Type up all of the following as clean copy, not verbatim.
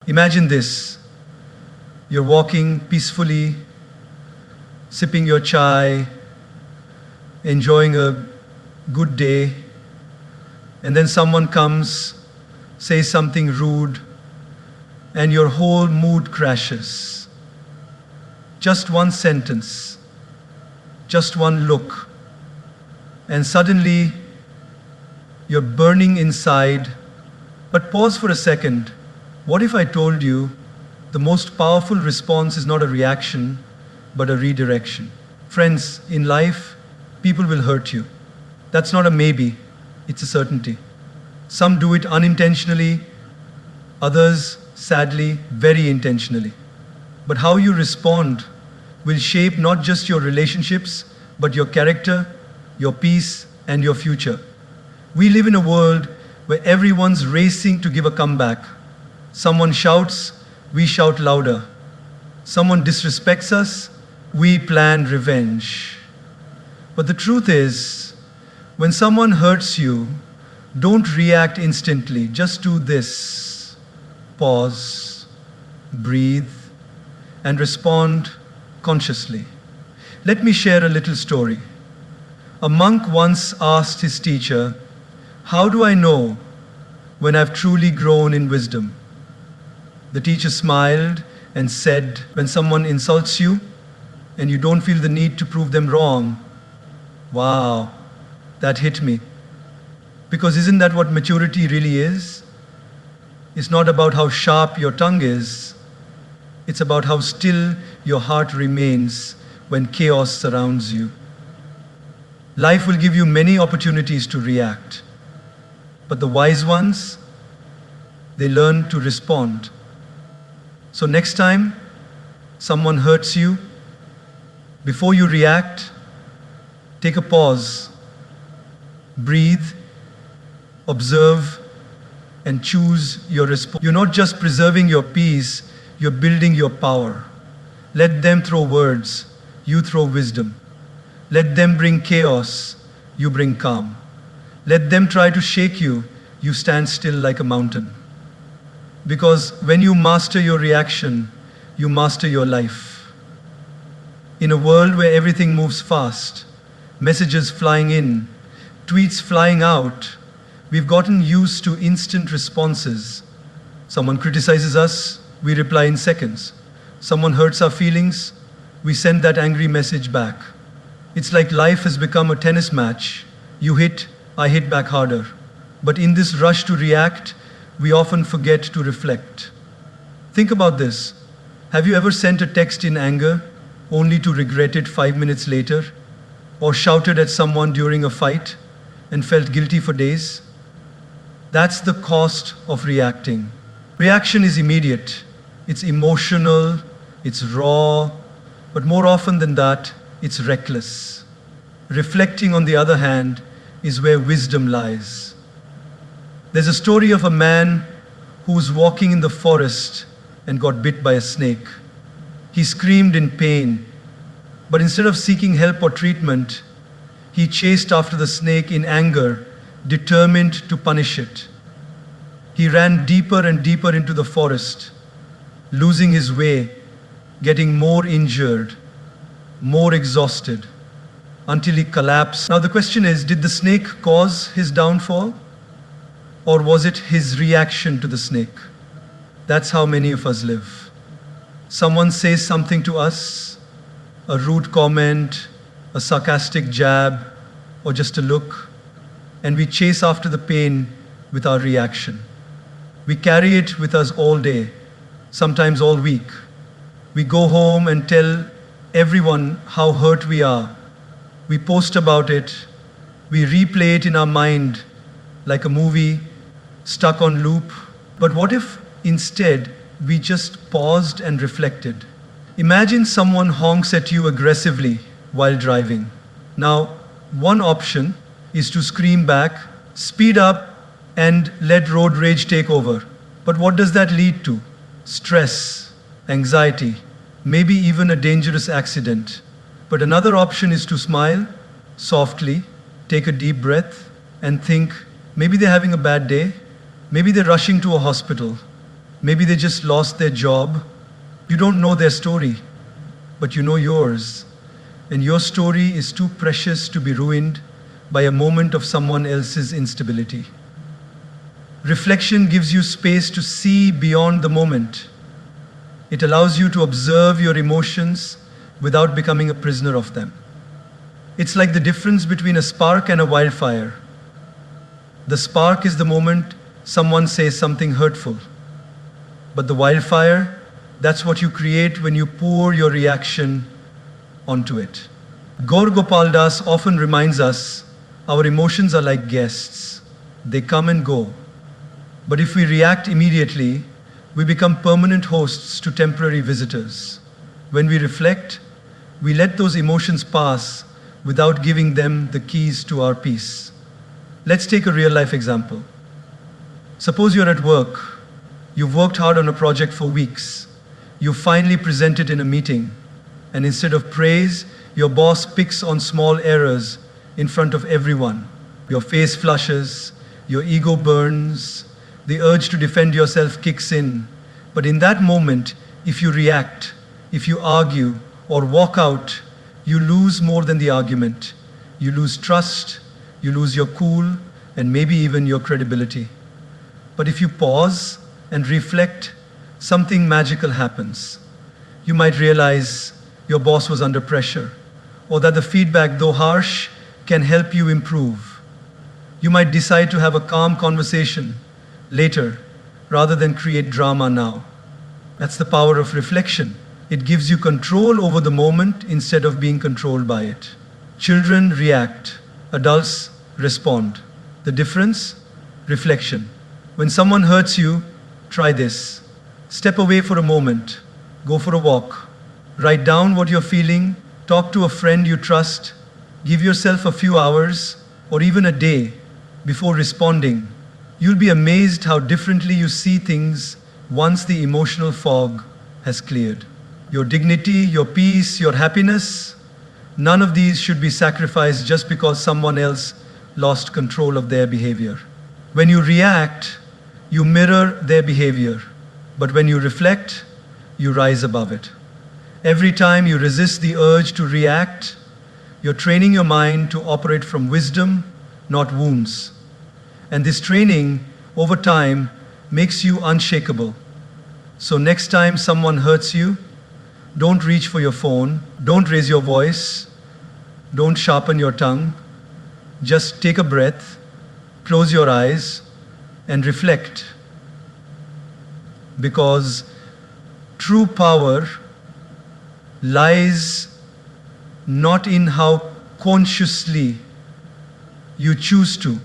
Imagine this. You're walking peacefully, sipping your chai, enjoying a good day, and then someone comes, says something rude, and your whole mood crashes. Just one sentence, just one look, and suddenly you're burning inside. But pause for a second. What if I told you the most powerful response is not a reaction, but a redirection? Friends, in life, people will hurt you. That's not a maybe, it's a certainty. Some do it unintentionally, others, sadly, very intentionally. But how you respond will shape not just your relationships, but your character, your peace, and your future. We live in a world where everyone's racing to give a comeback. Someone shouts, we shout louder. Someone disrespects us, we plan revenge. But the truth is, when someone hurts you, don't react instantly. Just do this. Pause, breathe, and respond consciously. Let me share a little story. A monk once asked his teacher, "How do I know when I've truly grown in wisdom?" The teacher smiled and said, "When someone insults you and you don't feel the need to prove them wrong." Wow, that hit me. Because isn't that what maturity really is? It's not about how sharp your tongue is. It's about how still your heart remains when chaos surrounds you. Life will give you many opportunities to react. But the wise ones, they learn to respond. So next time someone hurts you, before you react, take a pause, breathe, observe, and choose your response. You're not just preserving your peace, you're building your power. Let them throw words, you throw wisdom. Let them bring chaos, you bring calm. Let them try to shake you, you stand still like a mountain. Because when you master your reaction, you master your life. In a world where everything moves fast, messages flying in, tweets flying out, we've gotten used to instant responses. Someone criticizes us, we reply in seconds. Someone hurts our feelings, we send that angry message back. It's like life has become a tennis match. You hit, I hit back harder. But in this rush to react, we often forget to reflect. Think about this. Have you ever sent a text in anger only to regret it 5 minutes later? Or shouted at someone during a fight and felt guilty for days? That's the cost of reacting. Reaction is immediate, it's emotional, it's raw, but more often than that, it's reckless. Reflecting, on the other hand, is where wisdom lies. There's a story of a man who was walking in the forest and got bit by a snake. He screamed in pain, but instead of seeking help or treatment, he chased after the snake in anger, determined to punish it. He ran deeper and deeper into the forest, losing his way, getting more injured, more exhausted, until he collapsed. Now the question is, did the snake cause his downfall? Or was it his reaction to the snake? That's how many of us live. Someone says something to us, a rude comment, a sarcastic jab, or just a look, and we chase after the pain with our reaction. We carry it with us all day, sometimes all week. We go home and tell everyone how hurt we are. We post about it. We replay it in our mind like a movie stuck on loop. But what if instead we just paused and reflected? Imagine someone honks at you aggressively while driving. Now, one option is to scream back, speed up, and let road rage take over. But what does that lead to? Stress, anxiety, maybe even a dangerous accident. But another option is to smile softly, take a deep breath, and think, maybe they're having a bad day, maybe they're rushing to a hospital, Maybe they just lost their job. You don't know their story, but you know yours. And your story is too precious to be ruined by a moment of someone else's instability. Reflection gives you space to see beyond the moment. It allows you to observe your emotions without becoming a prisoner of them. It's like the difference between a spark and a wildfire. The spark is the moment someone says something hurtful. But the wildfire, that's what you create when you pour your reaction onto it. Gaur Gopal Das often reminds us our emotions are like guests. They come and go. But if we react immediately, we become permanent hosts to temporary visitors. When we reflect, we let those emotions pass without giving them the keys to our peace. Let's take a real-life example. Suppose you're at work. You've worked hard on a project for weeks. You finally present it in a meeting, and instead of praise, your boss picks on small errors in front of everyone. Your face flushes, your ego burns, the urge to defend yourself kicks in. But in that moment, if you react, if you argue or walk out, you lose more than the argument. You lose trust, you lose your cool, and maybe even your credibility. But if you pause and reflect, something magical happens. You might realize your boss was under pressure, or that the feedback, though harsh, can help you improve. You might decide to have a calm conversation later, rather than create drama now. That's the power of reflection. It gives you control over the moment instead of being controlled by it. Children react, adults respond. The difference? Reflection. When someone hurts you, try this. Step away for a moment. Go for a walk. Write down what you're feeling. Talk to a friend you trust. Give yourself a few hours or even a day before responding. You'll be amazed how differently you see things once the emotional fog has cleared. Your dignity, your peace, your happiness, none of these should be sacrificed just because someone else lost control of their behavior. When you react, you mirror their behavior. But when you reflect, you rise above it. Every time you resist the urge to react, you're training your mind to operate from wisdom, not wounds. And this training, over time, makes you unshakable. So next time someone hurts you, don't reach for your phone, don't raise your voice, don't sharpen your tongue. Just take a breath, close your eyes, and reflect. Because true power lies not in how consciously you choose to.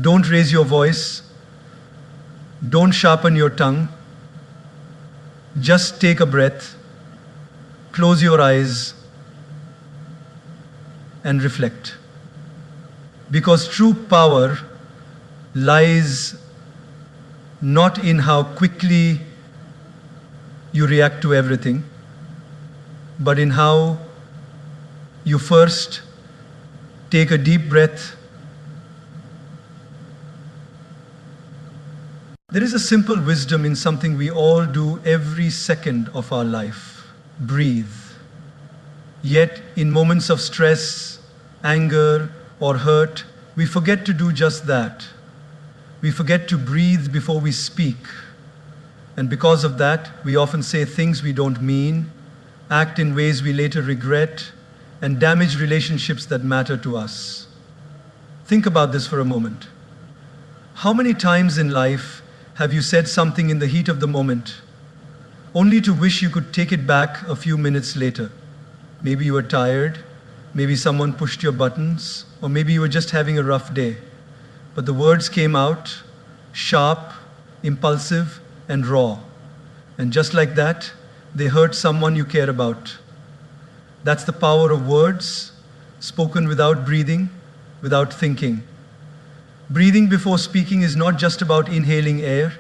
Don't raise your voice. Don't sharpen your tongue. Just take a breath, close your eyes, and reflect. Because true power lies not in how quickly you react to everything, but in how you first take a deep breath. There is a simple wisdom in something we all do every second of our life: breathe. Yet, in moments of stress, anger, or hurt, we forget to do just that. We forget to breathe before we speak. And because of that, we often say things we don't mean, act in ways we later regret, and damage relationships that matter to us. Think about this for a moment. How many times in life have you said something in the heat of the moment, only to wish you could take it back a few minutes later? Maybe you were tired, maybe someone pushed your buttons, or maybe you were just having a rough day. But the words came out sharp, impulsive, and raw. And just like that, they hurt someone you care about. That's the power of words, spoken without breathing, without thinking. Breathing before speaking is not just about inhaling air.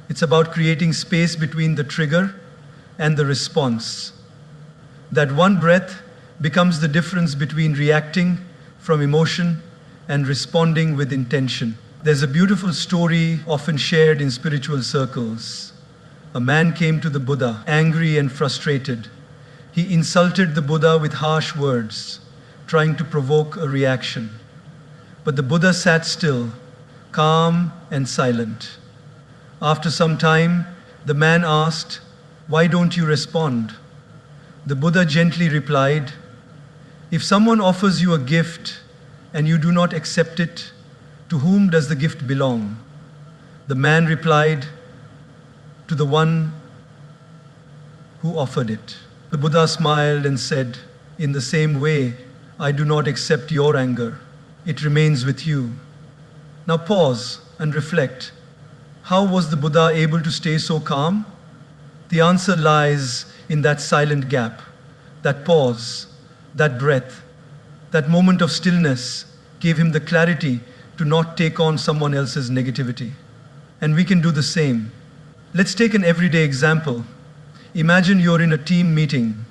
It's about creating space between the trigger and the response. That one breath becomes the difference between reacting from emotion and responding with intention. There's a beautiful story often shared in spiritual circles. A man came to the Buddha, angry and frustrated. He insulted the Buddha with harsh words, trying to provoke a reaction. But the Buddha sat still, calm and silent. After some time, the man asked, "Why don't you respond?" The Buddha gently replied, "If someone offers you a gift and you do not accept it, to whom does the gift belong?" The man replied, "To the one who offered it." The Buddha smiled and said, "In the same way, I do not accept your anger. It remains with you." Now pause and reflect. How was the Buddha able to stay so calm? The answer lies in that silent gap, that pause, that breath, that moment of stillness gave him the clarity to not take on someone else's negativity. And we can do the same. Let's take an everyday example. Imagine you're in a team meeting.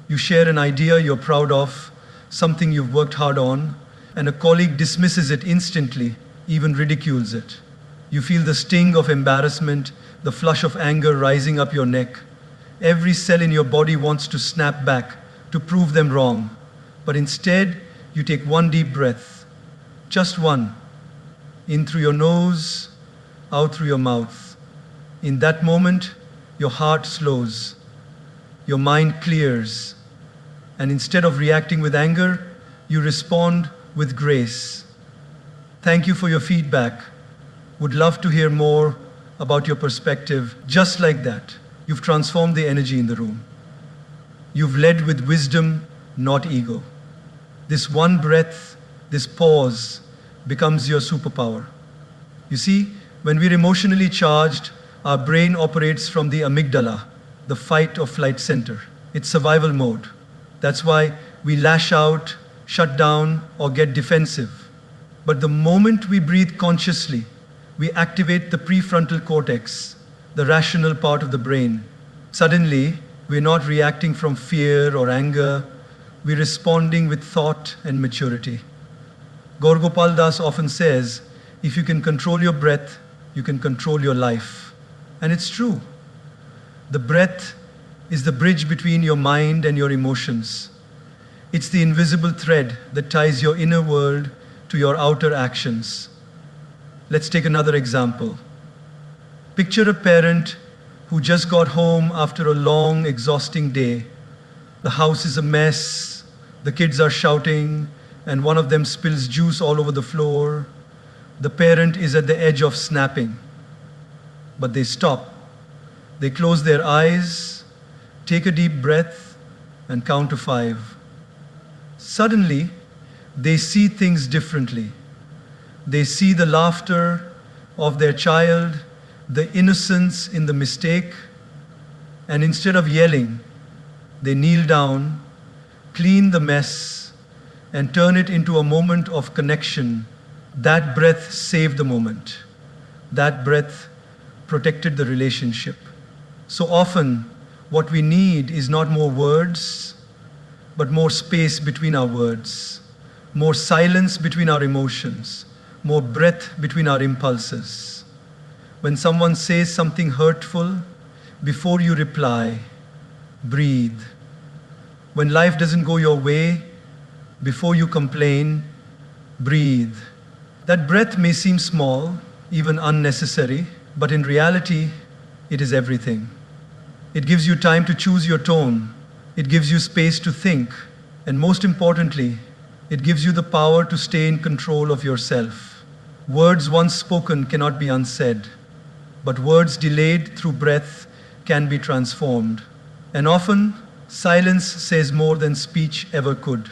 You share an idea you're proud of, something you've worked hard on, and a colleague dismisses it instantly, even ridicules it. You feel the sting of embarrassment, the flush of anger rising up your neck. Every cell in your body wants to snap back to prove them wrong. But instead, you take one deep breath. Just one. In through your nose, out through your mouth. In that moment, your heart slows. Your mind clears. And instead of reacting with anger, you respond with grace. Thank you for your feedback. Would love to hear more about your perspective. Just like that, you've transformed the energy in the room. You've led with wisdom, not ego. This one breath, this pause, becomes your superpower. You see, when we're emotionally charged, our brain operates from the amygdala, the fight or flight center. It's survival mode. That's why we lash out, shut down, or get defensive. But the moment we breathe consciously, we activate the prefrontal cortex, the rational part of the brain. Suddenly, we're not reacting from fear or anger, we're responding with thought and maturity. Gaur Gopal often says, if you can control your breath, you can control your life. And it's true. The breath is the bridge between your mind and your emotions. It's the invisible thread that ties your inner world to your outer actions. Let's take another example. Picture a parent who just got home after a long, exhausting day. The house is a mess, the kids are shouting, and one of them spills juice all over the floor. The parent is at the edge of snapping. But they stop. They close their eyes, take a deep breath, and count to 5. Suddenly, they see things differently. They see the laughter of their child, the innocence in the mistake, and instead of yelling, they kneel down, clean the mess, and turn it into a moment of connection. That breath saved the moment. That breath protected the relationship. So often, what we need is not more words, but more space between our words, more silence between our emotions, more breath between our impulses. When someone says something hurtful, before you reply, breathe. When life doesn't go your way, before you complain, breathe. That breath may seem small, even unnecessary, but in reality, it is everything. It gives you time to choose your tone. It gives you space to think. And most importantly, it gives you the power to stay in control of yourself. Words once spoken cannot be unsaid, but words delayed through breath can be transformed. And often, silence says more than speech ever could.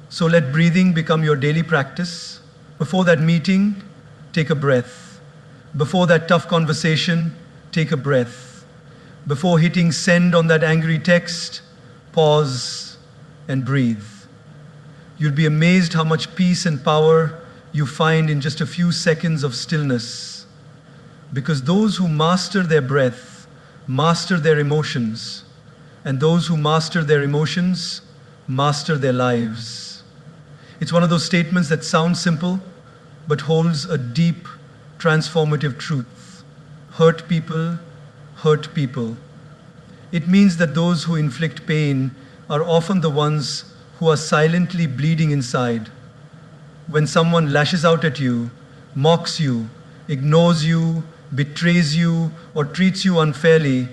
So let breathing become your daily practice. Before that meeting, take a breath. Before that tough conversation, take a breath. Before hitting send on that angry text, pause and breathe. You'll be amazed how much peace and power you find in just a few seconds of stillness. Because those who master their breath, master their emotions. And those who master their emotions master their lives. It's one of those statements that sounds simple, but holds a deep, transformative truth. Hurt people hurt people. It means that those who inflict pain are often the ones who are silently bleeding inside. When someone lashes out at you, mocks you, ignores you, betrays you, or treats you unfairly,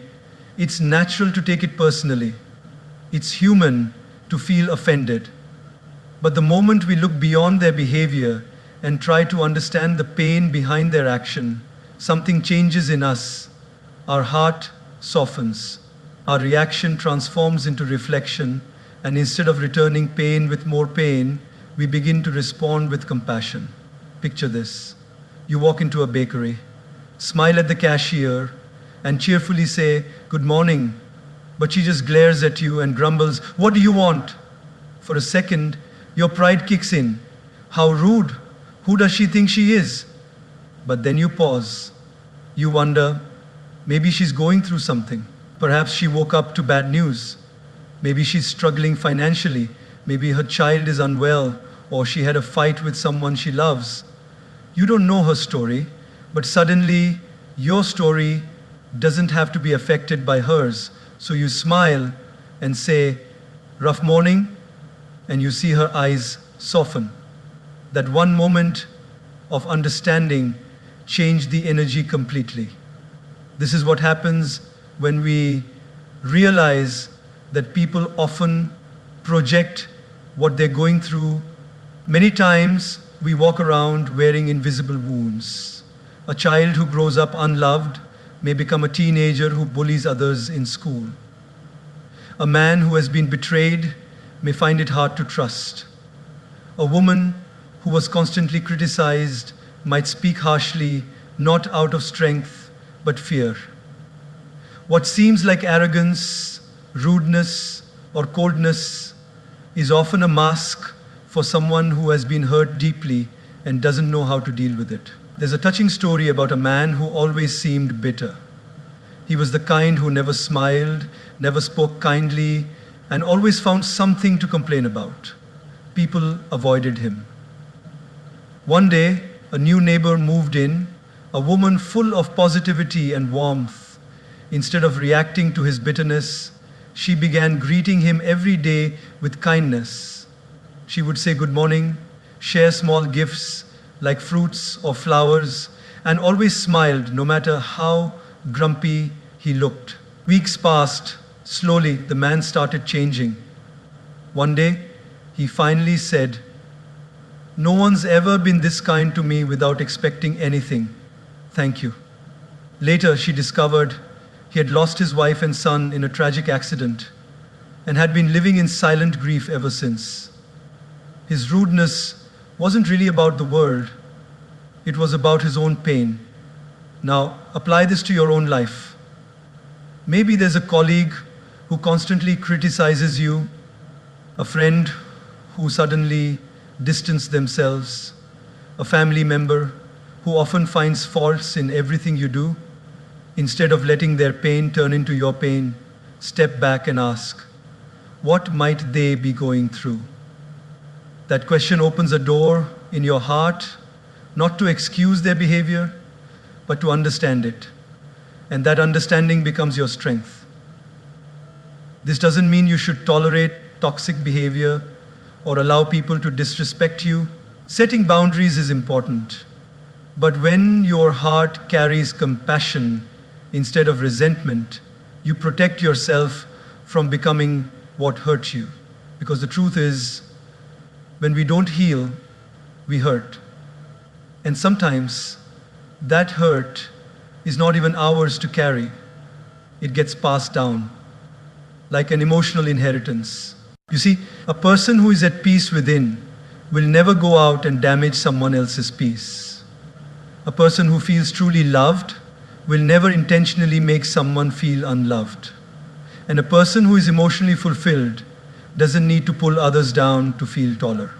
it's natural to take it personally. It's human to feel offended. But the moment we look beyond their behavior and try to understand the pain behind their action, something changes in us. Our heart softens. Our reaction transforms into reflection, and instead of returning pain with more pain, we begin to respond with compassion. Picture this. You walk into a bakery, smile at the cashier, and cheerfully say, "Good morning," but she just glares at you and grumbles, "What do you want?" For a second, your pride kicks in. How rude! Who does she think she is? But then you pause. You wonder, maybe she's going through something. Perhaps she woke up to bad news. Maybe she's struggling financially. Maybe her child is unwell, or she had a fight with someone she loves. You don't know her story, but suddenly your story doesn't have to be affected by hers. So you smile and say, "Rough morning," and you see her eyes soften. That one moment of understanding changed the energy completely. This is what happens when we realize that people often project what they're going through. Many times we walk around wearing invisible wounds. A child who grows up unloved may become a teenager who bullies others in school. A man who has been betrayed may find it hard to trust. A woman who was constantly criticized might speak harshly, not out of strength, but fear. What seems like arrogance, rudeness, or coldness is often a mask for someone who has been hurt deeply and doesn't know how to deal with it. There's a touching story about a man who always seemed bitter. He was the kind who never smiled, never spoke kindly, and always found something to complain about. People avoided him. One day, a new neighbor moved in, a woman full of positivity and warmth. Instead of reacting to his bitterness, she began greeting him every day with kindness. She would say good morning, share small gifts like fruits or flowers, and always smiled no matter how grumpy he looked. Weeks passed. Slowly, the man started changing. One day, he finally said, "No one's ever been this kind to me without expecting anything. Thank you." Later, she discovered he had lost his wife and son in a tragic accident and had been living in silent grief ever since. His rudeness wasn't really about the world, it was about his own pain. Now, apply this to your own life. Maybe there's a colleague who constantly criticizes you, a friend who suddenly distance themselves, a family member who often finds faults in everything you do. Instead of letting their pain turn into your pain, step back and ask, what might they be going through? That question opens a door in your heart, not to excuse their behavior, but to understand it. And that understanding becomes your strength. This doesn't mean you should tolerate toxic behavior or allow people to disrespect you. Setting boundaries is important. But when your heart carries compassion instead of resentment, you protect yourself from becoming what hurt you. Because the truth is, when we don't heal, we hurt. And sometimes that hurt is not even ours to carry. It gets passed down, like an emotional inheritance. You see, a person who is at peace within will never go out and damage someone else's peace. A person who feels truly loved will never intentionally make someone feel unloved. And a person who is emotionally fulfilled doesn't need to pull others down to feel taller.